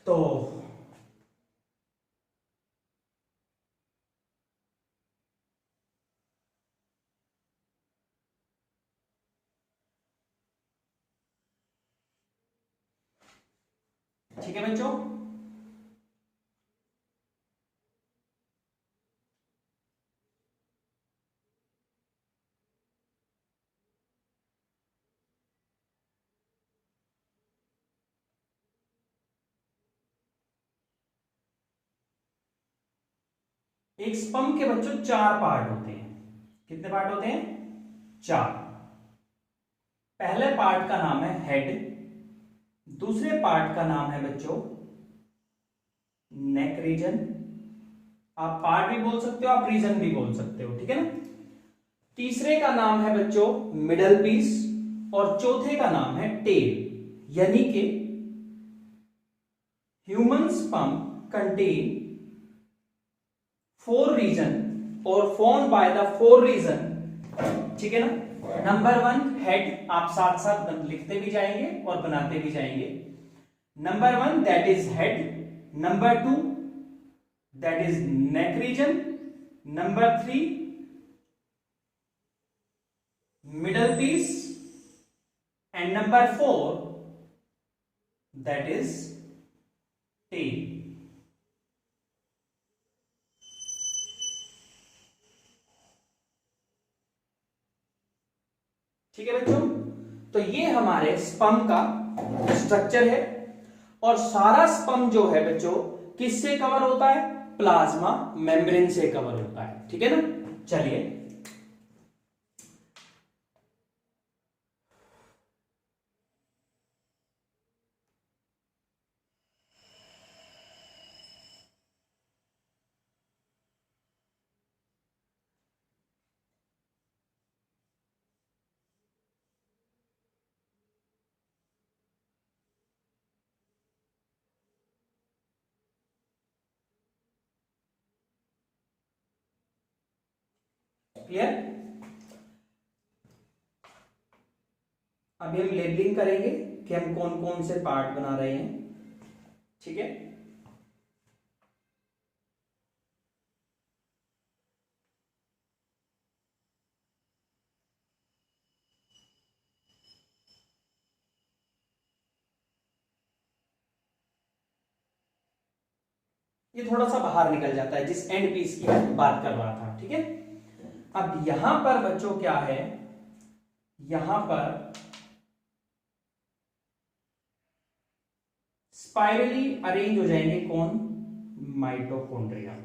तो ठीक है बच्चों, एक स्पर्म के बच्चों 4 पार्ट होते हैं। कितने पार्ट होते हैं? 4। पहले पार्ट का नाम है हेड, दूसरे पार्ट का नाम है बच्चों नेक रीजन। आप पार्ट भी बोल सकते हो, आप रीजन भी बोल सकते हो, ठीक है ना। तीसरे का नाम है बच्चों मिडल पीस, और चौथे का नाम है टेल। यानी कि ह्यूमन स्पर्म कंटेन 4 रीजन और फॉर्म बाय द 4 रीजन, ठीक है ना। नंबर 1 हेड, आप साथ साथ लिखते भी जाएंगे और बनाते भी जाएंगे। Number 1 that is head, number 2 that is neck region, number 3 middle piece, and number 4 that is tail. ठीक है बच्चों, तो ये हमारे स्पर्म का स्ट्रक्चर है। और सारा स्पर्म जो है बच्चों किससे कवर होता है? प्लाज्मा मेम्ब्रेन से कवर होता है, ठीक है ना। चलिए, क्लियर। अभी हम लेबलिंग करेंगे कि हम कौन कौन से पार्ट बना रहे हैं, ठीक है। ये थोड़ा सा बाहर निकल जाता है जिस एंड पीस की मैं बात कर रहा था, ठीक है। अब यहां पर बच्चों क्या है, यहां पर स्पाइरली अरेंज हो जाएंगे कौन? माइटोकॉन्ड्रिया।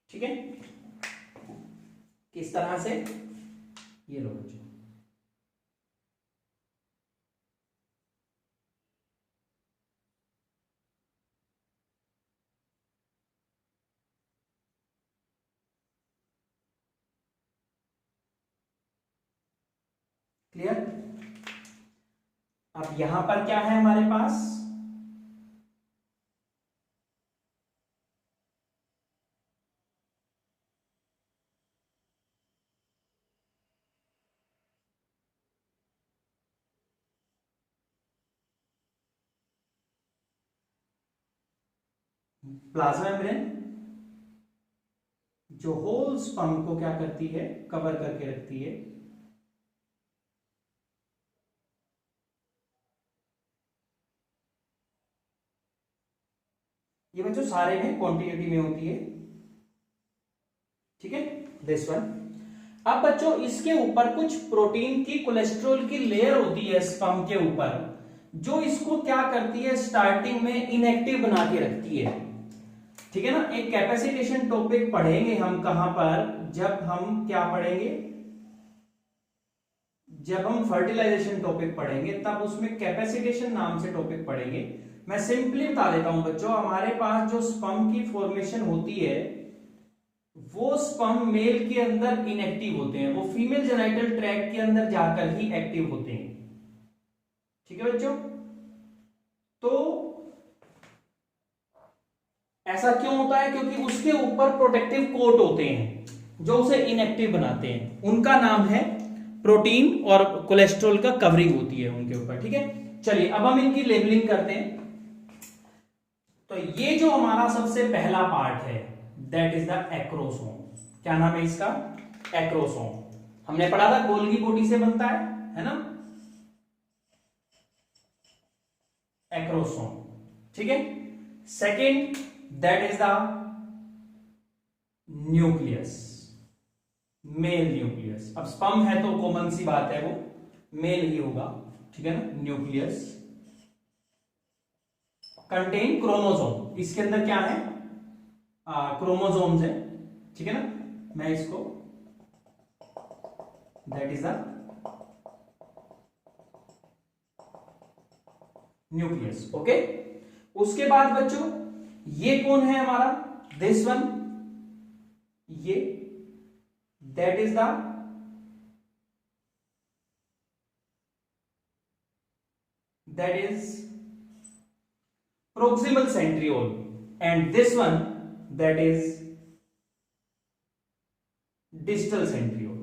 ठीक है, किस तरह से? ये लो बच्चों, क्लियर। अब यहां पर क्या है हमारे पास? प्लाज्मा मेम्ब्रेन जो होल स्पर्म को क्या करती है? कवर करके रखती है। ये बच्चों सारे में क्वांटिटी में होती है, ठीक है, दिस वन। अब बच्चों इसके ऊपर कुछ प्रोटीन की, कोलेस्ट्रॉल की लेयर होती है स्पर्म के ऊपर, जो इसको क्या करती है? स्टार्टिंग में इनएक्टिव बना के रखती है, ठीक है ना। एक कैपेसिटेशन टॉपिक पढ़ेंगे हम कहां पर? जब हम क्या पढ़ेंगे? जब हम फर्टिलाइजेशन टॉपिक पढ़ेंगे तब उसमें कैपेसिटेशन नाम से टॉपिक पढ़ेंगे। मैं सिंपली बता देता हूं बच्चों, हमारे पास जो स्पर्म की फॉर्मेशन होती है वो स्पर्म मेल के अंदर इनएक्टिव होते हैं, वो फीमेल जेनाइटल ट्रैक्ट के अंदर जाकर ही एक्टिव होते हैं, ठीक है बच्चों। तो ऐसा क्यों होता है? क्योंकि उसके ऊपर प्रोटेक्टिव कोट होते हैं जो उसे इनएक्टिव बनाते हैं, उनका नाम है प्रोटीन, और कोलेस्ट्रॉल का कवरिंग होती है उनके ऊपर। ठीक है, चलिए अब हम इनकी लेबलिंग करते हैं। तो ये जो हमारा सबसे पहला पार्ट है दैट इज द एक्रोसोम। क्या नाम है इसका? एक्रोसोम। हमने पढ़ा था गोल्गी बोटी से बनता है ना, एक्रोसोम। ठीक है, second that is the nucleus, mail nucleus. अब स्पर्म है तो कॉमन सी बात है, वो मेल ही होगा। ठीक है ना, न्यूक्लियस कंटेन क्रोमोसोम। इसके अंदर क्या है? क्रोमोसोम्स है। ठीक है ना, मैं इसको that is the nucleus. Okay, उसके बाद बच्चों ये कौन है हमारा? दिस वन, ये that is the that is proximal centriole, and this one that is distal centriole।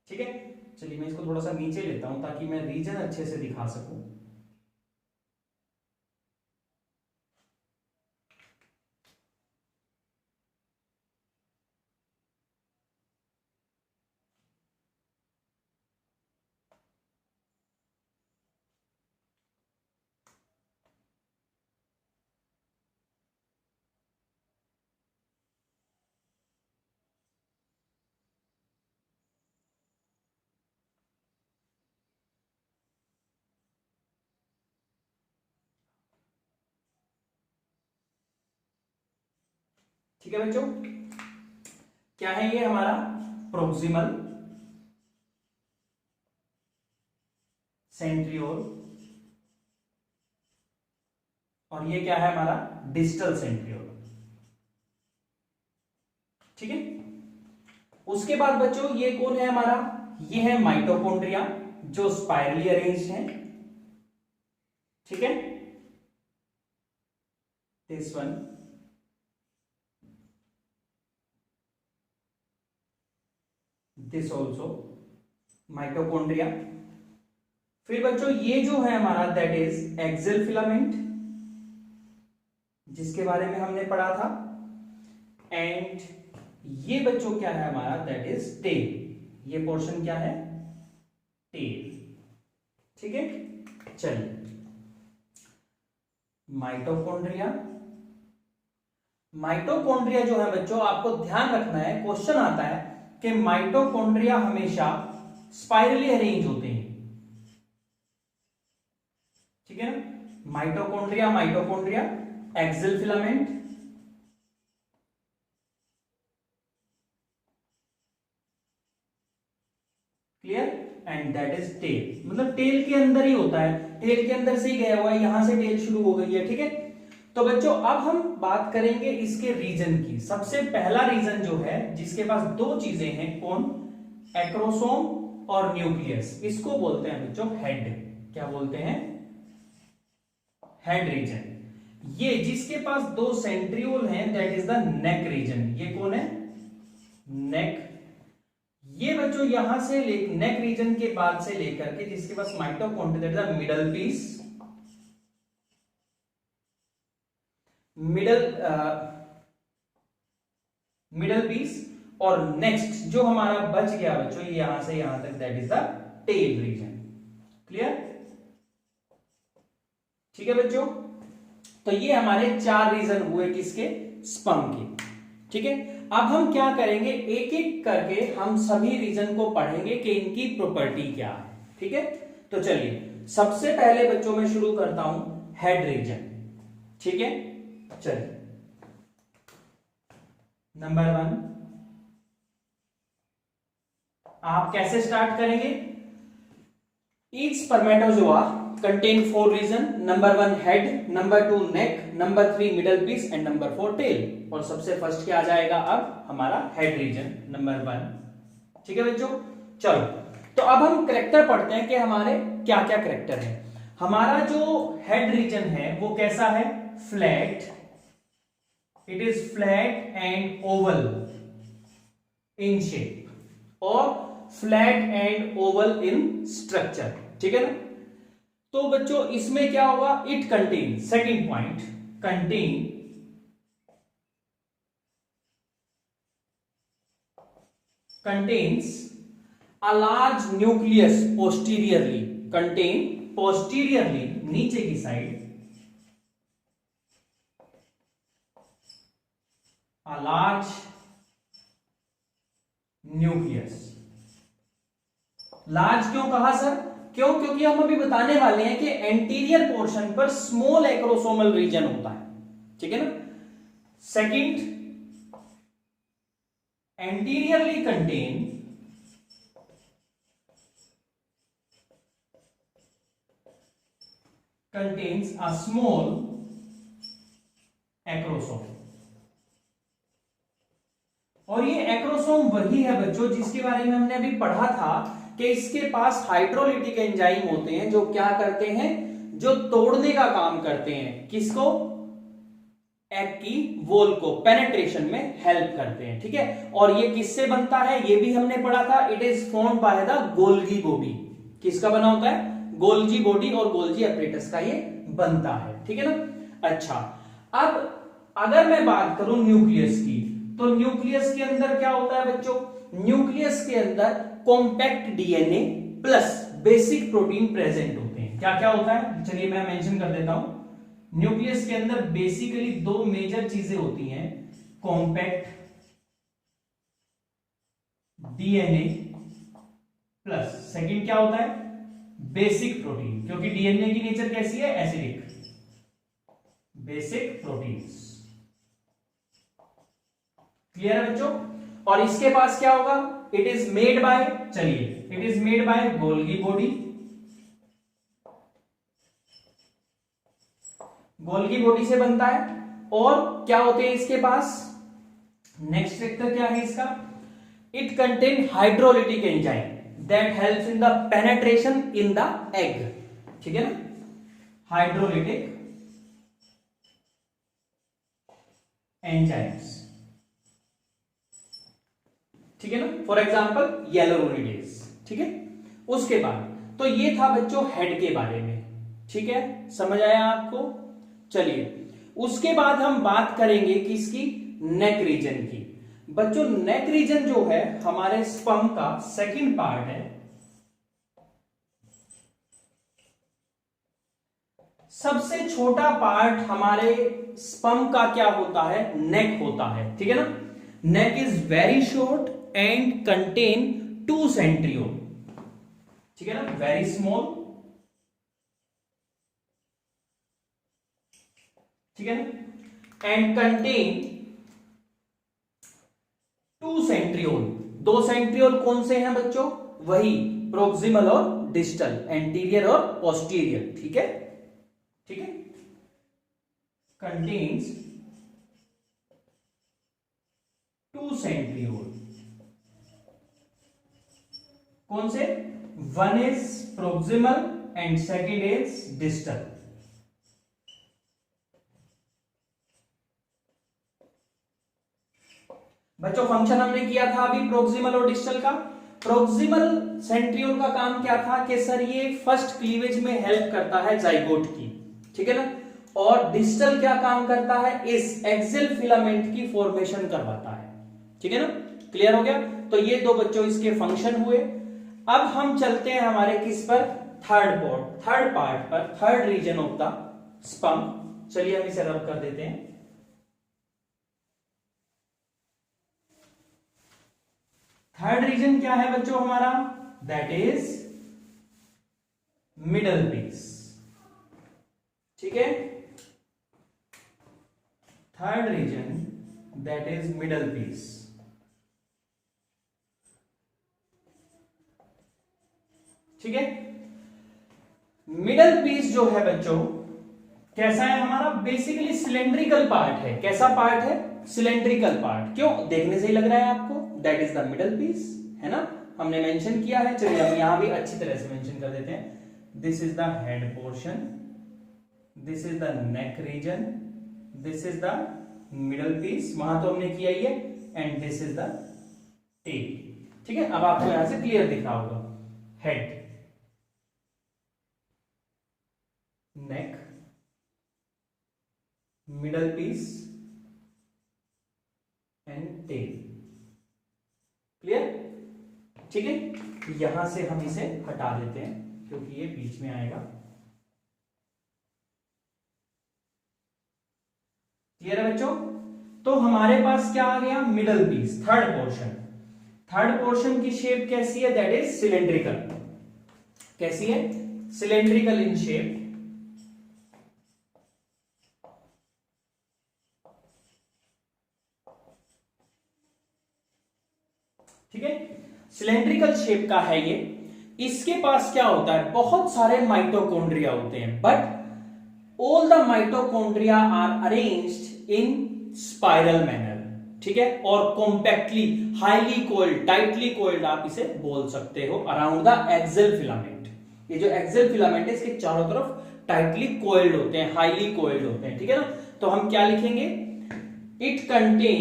ठीक है, चलिए मैं इसको थोड़ा सा नीचे लेता हूं ताकि मैं रीजन अच्छे से दिखा सकूं। ठीक है बच्चों, क्या है ये हमारा? प्रोक्सिमल सेंट्रियोल, और ये क्या है हमारा? Distal centriole. ठीक है, उसके बाद बच्चों ये कौन है हमारा? ये है माइटोकॉन्ड्रिया, जो स्पाइरली अरेंज्ड है। ठीक है, this one, this also mitochondria. फिर बच्चों ये जो है हमारा दैट इज एक्सेल फिलामेंट, जिसके बारे में हमने पढ़ा था। एंड ये बच्चों क्या है हमारा? That is tail. ये पोर्शन क्या है? टेल। ठीक है, चलिए माइटोकॉन्ड्रिया। माइटोकॉन्ड्रिया जो है बच्चों, आपको ध्यान रखना है, क्वेश्चन आता है कि माइटोकॉन्ड्रिया हमेशा स्पाइरली अरेंज होते हैं। ठीक है ना, mitochondria, mitochondria axial filament, clear, and that is tail. मतलब टेल के अंदर ही होता है, टेल के अंदर से ही गया हुआ है, यहां से टेल शुरू हो गई है। ठीक है, तो बच्चों अब हम बात करेंगे इसके रीजन की। सबसे पहला रीजन जो है, जिसके पास दो चीजें हैं, कौन? एक्रोसोम और न्यूक्लियस। इसको बोलते हैं बच्चों हेड। क्या बोलते हैं? Head region. ये जिसके पास दो सेंट्रियोल हैं that is the neck reason. ये कौन है? नेक। ये बच्चों यहां से नेक रीजन के बाद से लेकर के जिसके पास mitochondria that is the middle piece, middle piece, और नेक्स्ट जो हमारा बच गया बच्चों यहां से यहां तक that is the tail region. Clear? ठीक है बच्चों, तो ये हमारे 4 रीजन हुए किसके? स्पर्म के। ठीक है, अब हम क्या करेंगे, एक एक करके हम सभी रीजन को पढ़ेंगे कि इनकी प्रॉपर्टी क्या है। ठीक है, तो चलिए सबसे पहले बच्चों में शुरू करता हूं हेड रीजन। ठीक है, चलिए नंबर 1 आप कैसे स्टार्ट करेंगे? Each spermatozoa contain 4 region. Number 1 head, number 2 neck, number 3 middle piece and number 4 tail. और सबसे फर्स्ट क्या आ जाएगा अब? हमारा हेड रीजन नंबर 1। ठीक है बच्चों, चलो तो अब हम करेक्टर पढ़ते हैं कि हमारे क्या क्या करेक्टर है। हमारा जो हेड रीजन है वो कैसा है? Flat, it is flat and oval. In shape और flat and oval in structure, ठीक है ना। तो बच्चों इसमें क्या होगा, it contain, second point, contain contains a large nucleus posteriorly, contain posteriorly, नीचे की side, a large nucleus। Large क्यों कहा सर, क्यों, क्योंकि हम अभी बताने वाले हैं कि एंटीरियर पोर्शन पर स्मॉल एक्रोसोमल रीजन होता है, ठीक है ना। Second, anteriorly contains a small acrosome। और ये एक्रोसोम वही है बच्चों जिसके बारे में हमने अभी पढ़ा था कि इसके पास हाइड्रोलिटिक एंजाइम होते हैं जो क्या करते हैं, जो तोड़ने का काम करते हैं, किसको, एग की वॉल को पेनेट्रेशन में हेल्प करते हैं, ठीक है। और ये किससे बनता है, ये भी हमने पढ़ा था, it is formed by the Golgi body. किसका बना होता है, गोल्गी बॉडी और गोल्गी एपरेटस का ये बनता है, ठीक है ना। अच्छा, अब अगर मैं बात करूं न्यूक्लियस की, तो न्यूक्लियस के अंदर क्या होता है बच्चों, न्यूक्लियस के अंदर compact DNA plus basic protein present होते हैं। क्या क्या होता है, चलिए मैं मेंशन कर देता हूं। न्यूक्लियस के अंदर बेसिकली दो मेजर चीजें होती हैं, कॉम्पैक्ट डीएनए प्लस सेकंड क्या होता है, बेसिक प्रोटीन, क्योंकि डीएनए की नेचर कैसी है, एसिडिक, बेसिक प्रोटीन्स। क्लियर है बच्चों। और इसके पास क्या होगा, इट इज मेड बाय, चलिए it is made by Golgi body, Golgi body से बनता है। और क्या होते हैं इसके पास, नेक्स्ट फैक्टर क्या है इसका, it contain hydrolytic enzyme that helps in the penetration in the egg, ठीक है ना, हाइड्रोलिटिक एंजाइम्स, ठीक है ना। फॉर एग्जाम्पल येलोरोनिडेज, ठीक है। उसके बाद तो ये था बच्चों हेड के बारे में, ठीक है, समझ आया आपको। चलिए उसके बाद हम बात करेंगे किसकी, नेक रीजन की। बच्चों नेक रीजन जो है हमारे स्पर्म का सेकंड पार्ट है। सबसे छोटा पार्ट हमारे स्पर्म का क्या होता है, नेक होता है, ठीक है ना। Neck is very short and contain 2 centriole, ठीक है ना, वेरी स्मॉल, ठीक है ना, एंड कंटेन 2 सेंट्रियोल। 2 सेंट्रियोल कौन से हैं बच्चों, वही प्रोक्सिमल और डिस्टल, एंटीरियर और पोस्टीरियर, ठीक है, ठीक है। कंटेन्स 2 सेंट्रियोल, कौन से, one is proximal and second is distal. बच्चों फंक्शन हमने किया था अभी प्रोक्सिमल और डिस्टल का। प्रोक्सिमल सेंट्रियोल का काम क्या था कि सर ये फर्स्ट क्लीवेज में हेल्प करता है जाइगोट की, ठीक है ना। और डिस्टल क्या काम करता है, इस एक्सियल फिलामेंट की फॉर्मेशन करवाता है, ठीक है ना। क्लियर हो गया। तो ये दो बच्चों इसके फंक्शन हुए। अब हम चलते हैं हमारे किस पर, थर्ड पार्ट पर, third region of the sperm. चलिए हम इसे रब कर देते हैं। थर्ड रीजन क्या है बच्चों हमारा, दैट इज मिडल पीस, ठीक है। Third region that is middle piece. ठीक है, मिडल पीस जो है बच्चों कैसा है हमारा, बेसिकली सिलेंड्रिकल पार्ट है। कैसा पार्ट है, सिलेंड्रिकल पार्ट। क्यों, देखने से ही लग रहा है आपको, that is the middle piece, है ना, हमने मेंशन किया है। चलिए हम यहां भी अच्छी तरह से मेंशन कर देते हैं। This is the head portion, this is the neck region, this is the middle piece, वहां तो हमने किया ही है, and this is the tail. ठीक है, अब आपको यहां से क्लियर दिख रहा होगा। Head, neck, middle piece and tail. Clear? ठीक है, यहां से हम इसे हटा देते हैं क्योंकि ये बीच में आएगा। क्लियर है बच्चों? तो हमारे पास क्या आ गया? Middle piece, third portion. Third portion की शेप कैसी है? That is cylindrical. कैसी है? Cylindrical in shape. ठीक है, सिलेंड्रिकल शेप का है ये। इसके पास क्या होता है? बहुत सारे माइटोकॉन्ड्रिया होते हैं, but all the mitochondria are arranged in spiral manner. ठीक है, और compactly, highly coiled, tightly coiled आप इसे बोल सकते हो, अराउंड द एक्सेल फिलामेंट। ये जो एक्सेल फिलामेंट है इसके चारों तरफ टाइटली कोइल्ड होते हैं, हाईली कोइल्ड होते हैं। ठीक है ना? तो हम क्या लिखेंगे? It contain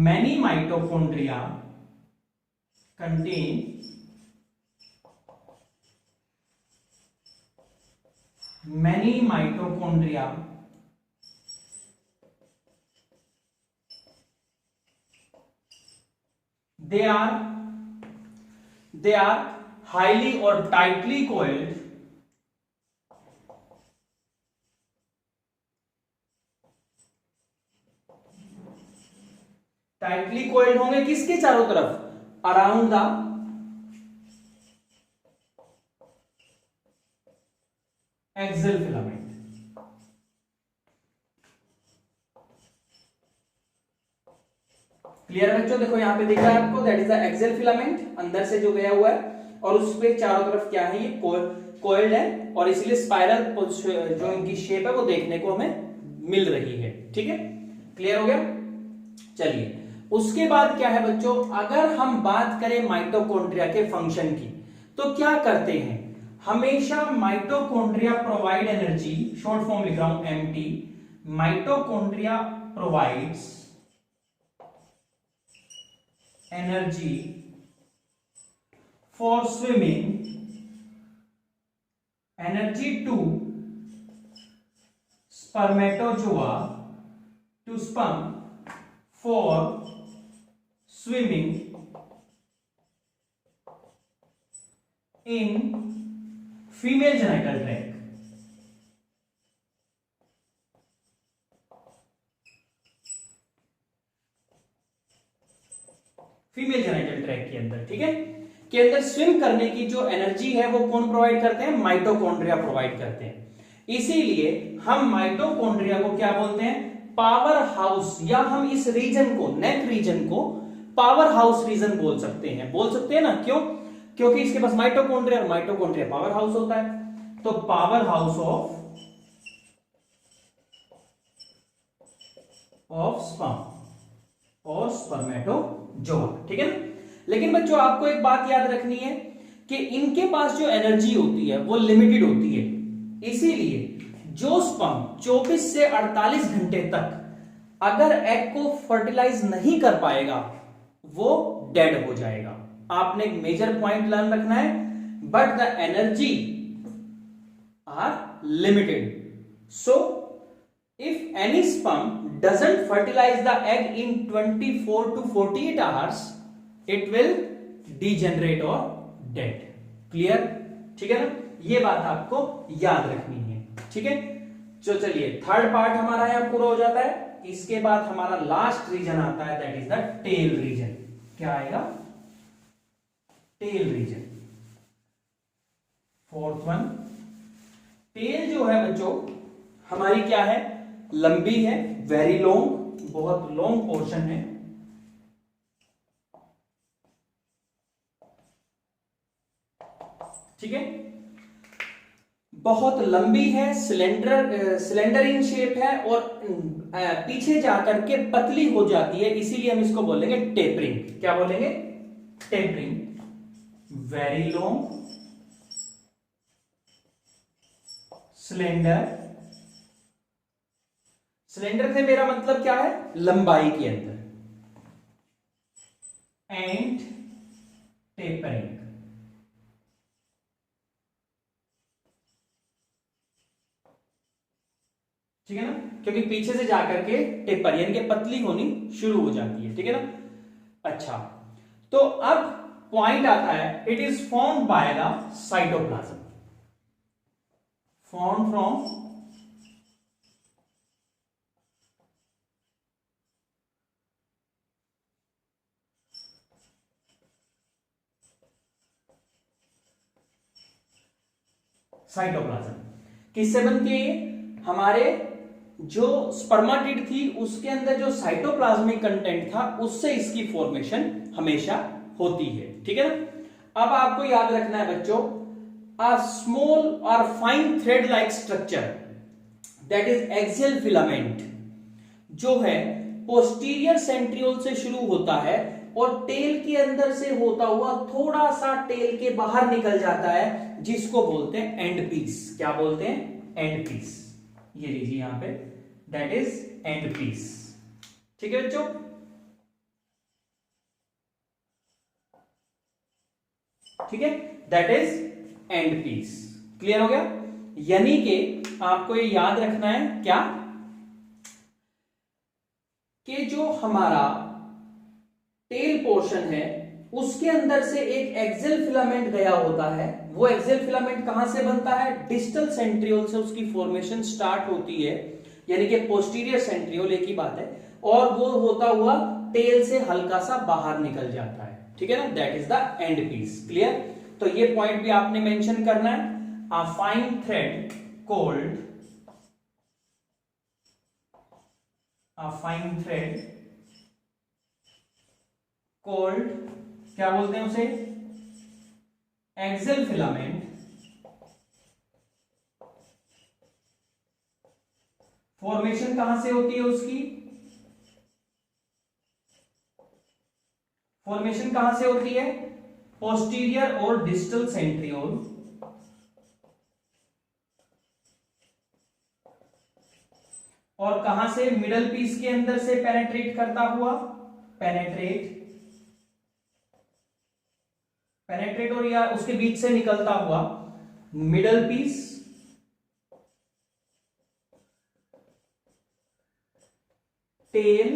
many mitochondria, contain many mitochondria they are highly or tightly coiled होंगे किसके चारों तरफ? Around the axial filament. Clear है बच्चों? देखो यहां पे दिख रहा है आपको, that is the axial filament, अंदर से जो गया हुआ है, और उस पे चारों तरफ क्या है? ये कोइल्ड है, और इसलिए स्पाइरल जो इनकी शेप है वो देखने को हमें मिल रही है। ठीक है, क्लियर हो गया? चलिए, उसके बाद क्या है बच्चों? अगर हम बात करें माइटोकॉन्ड्रिया के फंक्शन की, तो क्या करते हैं? हमेशा mitochondria provide energy, short form लिख रहा हूं MT. Mitochondria provides energy for swimming, energy to spermatozoa, to sperm for swimming in female genital tract। Female genital tract के अंदर, ठीक है, के अंदर स्विम करने की जो एनर्जी है वो कौन प्रोवाइड करते हैं? माइटोकॉन्ड्रिया प्रोवाइड करते हैं। इसीलिए हम माइटोकॉन्ड्रिया को क्या बोलते हैं? पावर हाउस, या हम इस रीजन को, नेक रीजन को पावर हाउस रीजन बोल सकते हैं। बोल सकते हैं ना? क्यों? क्योंकि इसके पास माइटोकॉन्ड्रिया, और माइटोकॉन्ड्रिया पावर हाउस होता है। तो पावर हाउस ऑफ स्पर्म और स्पर्मेटोजोआ। ठीक है ना? लेकिन बच्चों आपको एक बात याद रखनी है कि इनके पास जो एनर्जी होती है वो लिमिटेड होती है। इसीलिए जो स्पर्म 24 से 48 घंटे तक अगर एग को फर्टिलाइज नहीं कर पाएगा वो डेड हो जाएगा। आपने एक मेजर पॉइंट लर्न रखना है, but the energy are limited. So if any sperm doesn't fertilize the egg in 24 to 48 hours, it will degenerate or dead। Clear? ठीक है ना? ये बात आपको याद रखनी है। ठीक है, तो चलिए थर्ड पार्ट हमारा यहां पूरा हो जाता है। इसके बाद हमारा लास्ट रीजन आता है, that is the tail region. क्या आएगा? Tail region, fourth one. Tail जो है बच्चों हमारी क्या है? लंबी है, वेरी लॉन्ग, बहुत लॉन्ग पोर्शन है। ठीक है, बहुत लंबी है, सिलेंडर इन शेप है, और पीछे जाकर के पतली हो जाती है, इसीलिए हम इसको बोलेंगे टेपरिंग। क्या बोलेंगे? Tapering. Very long, cylinder. Cylinder से मेरा मतलब क्या है? लंबाई के अंदर। And tapering. ठीक है ना, क्योंकि पीछे से जाकर के टेपर यानी कि पतली होनी शुरू हो जाती है। ठीक है ना। अच्छा, तो अब पॉइंट आता है, it is formed by the cytoplasm, form from cytoplasm. किससे बनती है ये? हमारे जो स्पर्माटिड थी उसके अंदर जो साइटोप्लाज्मिक कंटेंट था उससे इसकी फॉर्मेशन हमेशा होती है। ठीक है ना। अब आपको याद रखना है बच्चों, अ स्मॉल और fine thread like structure that is axial filament जो है पोस्टीरियर सेंट्रियोल से शुरू होता है और टेल के अंदर से होता हुआ थोड़ा सा टेल के बाहर निकल जाता है, जिसको बोलते हैं एंड पीस। क्या बोलते हैं? End piece. ये लीजिए यहां पे, दैट इज एंड पीस। ठीक है बच्चों। ठीक है, that is end piece. Clear हो गया? यानी कि आपको ये याद रखना है क्या, कि जो हमारा टेल पोर्शन है उसके अंदर से एक एक्सियल फिलामेंट गया होता है। वो एक्सियल फिलामेंट कहां से बनता है? डिस्टल सेंट्रियोल से उसकी फॉर्मेशन स्टार्ट होती है, यानी कि पोस्टीरियर सेंट्रियोल, एक ही बात है, और वो होता हुआ टेल से हल्का सा बाहर निकल जाता है। ठीक है ना, that is the end piece. Clear? तो ये पॉइंट भी आपने मेंशन करना है। A fine thread called, a fine thread called, क्या बोलते हैं उसे? एक्सियल फिलामेंट फॉर्मेशन कहां से होती है उसकी? फॉर्मेशन कहां से होती है? पोस्टीरियर और डिस्टल सेंट्रियोल, और कहां से? मिडल पीस के अंदर से पेनेट्रेट करता हुआ, पेनेट्रेट और या उसके बीच से निकलता हुआ मिडल पीस, टेल,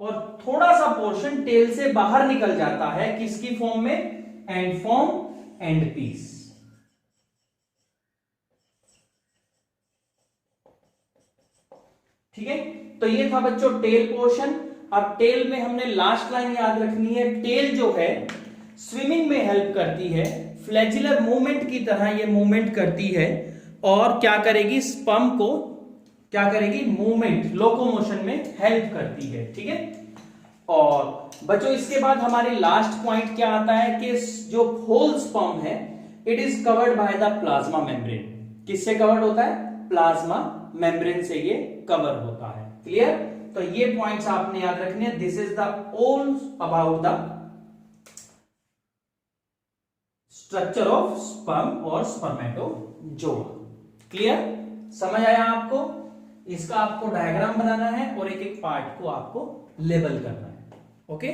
और थोड़ा सा पोर्शन टेल से बाहर निकल जाता है, किसकी फॉर्म में? End form, end piece. ठीक है, तो ये था बच्चों टेल पोर्शन। अब टेल में हमने लास्ट लाइन याद रखनी है, टेल जो है स्विमिंग में हेल्प करती है, फ्लैजिलर मूवमेंट की तरह ये मूवमेंट करती है, और क्या करेगी? स्पर्म को क्या करेगी? मूवमेंट, लोकोमोशन में हेल्प करती है। ठीक है, और बच्चों इसके बाद हमारे लास्ट पॉइंट क्या आता है, कि जो होल स्पर्म है it is covered by the plasma membrane. किससे कवर्ड होता है? प्लाज्मा मेम्ब्रेन से ये कवर होता है। क्लियर? तो ये पॉइंट्स आपने याद रखने हैं। This is the all about the structure of sperm और स्पर्मेटोजोआ। क्लियर? समझ आया आपको? इसका आपको डायग्राम बनाना है और एक एक पार्ट को आपको लेबल करना है। ओके।